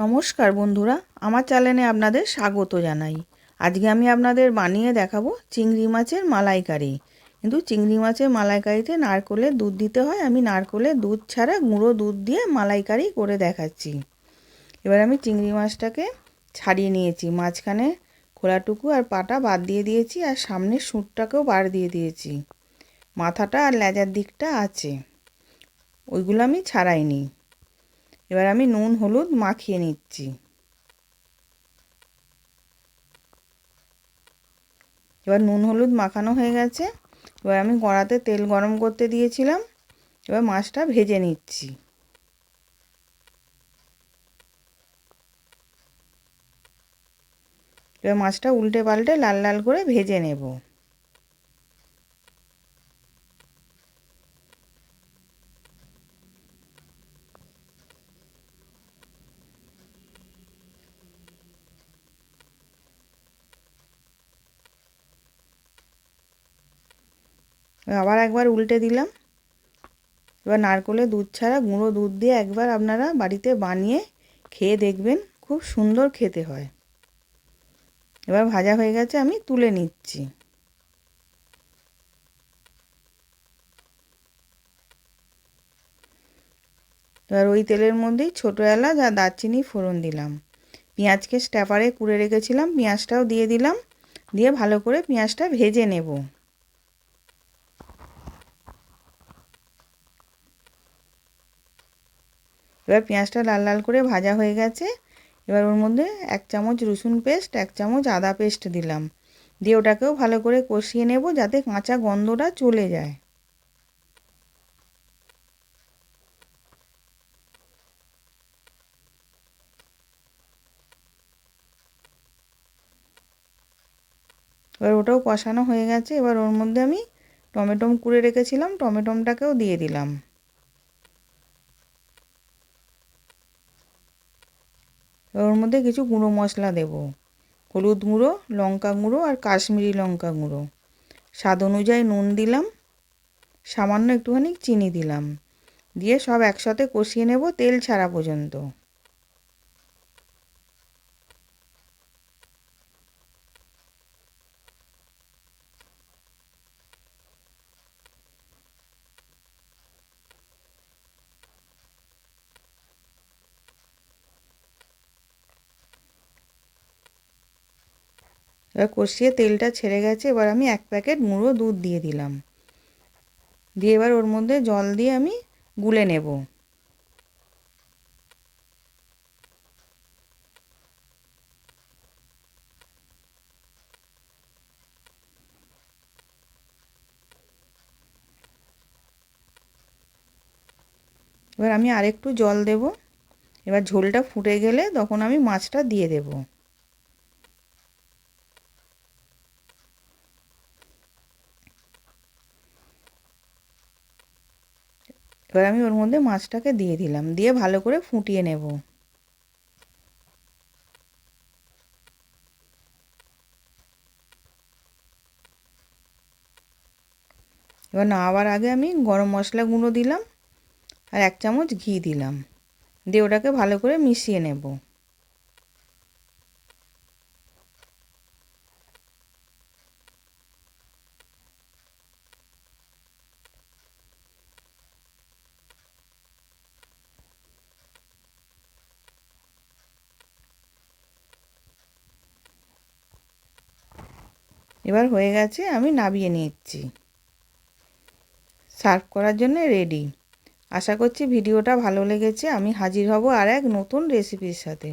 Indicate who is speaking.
Speaker 1: নমস্কার বন্ধুরা, আমার চ্যানেলে আপনাদের স্বাগত জানাই। আজকে আমি আপনাদের বানিয়ে দেখাবো চিংড়ি মাছের মালাইকারি। কিন্তু চিংড়ি মাছের মালাইকারিতে নারকেলের দুধ দিতে হয়। আমি নারকেলের দুধ ছাড়া গুঁড়ো দুধ দিয়ে মালাইকারি করে দেখাচ্ছি। এবার আমি চিংড়ি মাছটাকে ছাড়িয়ে নিয়েছি, মাঝখানে খোলাটুকু আর পাটা বাদ দিয়ে দিয়েছি, আর সামনের সুঁটটাকেও বার দিয়ে দিয়েছি। মাথাটা আর লেজার দিকটা আছে, ওইগুলো আমি ছাড়াইনি। এবার আমি নুন হলুদ মাখিয়ে নিচ্ছি। এবার নুন হলুদ মাখানো হয়ে গেছে। এবার আমি কড়াতে তেল গরম করতে দিয়েছিলাম। এবার মাছটা ভেজে নিচ্ছি। এবার মাছটা উল্টে পাল্টে লাল লাল করে ভেজে নেব। আবার একবার উল্টে দিলাম। এবার নারকেলের দুধ ছাড়া গুঁড়ো দুধ দিয়ে একবার আপনারা বাড়িতে বানিয়ে খেয়ে দেখবেন, খুব সুন্দর খেতে হয়। এবার ভাজা হয়ে গেছে, আমি তুলে নিচ্ছি। এবার ওই তেলের মধ্যেই ছোটো এলাচ আর দারচিনি ফোড়ন দিলাম। পেঁয়াজকে স্ট্যাপারে কুড়ে রেখেছিলাম, পেঁয়াজটাও দিয়ে দিলাম। দিয়ে ভালো করে পেঁয়াজটা ভেজে নেব। এবার পেঁয়াজটা লাল লাল করে ভাজা হয়ে গেছে। এবার ওর মধ্যে 1 চামচ রসুন পেস্ট, 1 চামচ আদা পেস্ট দিলাম। দিয়ে ওটাকেও ভালো করে কষিয়ে নেব, যাতে কাঁচা গন্ধটা চলে যায়। এবার ওটাও কষানো হয়ে গেছে। এবার ওর মধ্যে আমি টমেটো কুড়ে রেখেছিলাম, টমেটোটাকেও দিয়ে দিলাম। এবার ওর মধ্যে কিছু গুঁড়ো মশলা দেব, হলুদ গুঁড়ো, লঙ্কা গুঁড়ো আর কাশ্মীরি লঙ্কা গুঁড়ো। স্বাদ অনুযায়ী নুন দিলাম, সামান্য একটুখানি চিনি দিলাম। দিয়ে সব একসাথে কষিয়ে নেব তেল ছাড়া পর্যন্ত। এবার কষিয়ে তেলটা ছেড়ে গেছে। এবার আমি 1 প্যাকেট গুঁড়ো দুধ দিয়ে দিলাম। দিয়ে এবার ওর মধ্যে জল দিয়ে আমি গুলে নেব। এবার আমি আরেকটু জল দেব। এবার ঝোলটা ফুটে গেলে তখন আমি মাছটা দিয়ে দেব। এবার আমি ওর মধ্যে মাছটাকে দিয়ে দিলাম, দিয়ে ভালো করে ফুটিয়ে নেব। এবার নামাবার আগে আমি গরম মশলা গুঁড়ো দিলাম আর 1 চামচ ঘি দিলাম। দিয়ে ওটাকে ভালো করে মিশিয়ে নেব। এবার হয়ে গেছে, আমি নামিয়ে নিচ্ছি। সার্ভ করার জন্য রেডি। আশা করছি ভিডিওটা ভালো লেগেছে। আমি হাজির হব আর এক নতুন রেসিপির সাথে।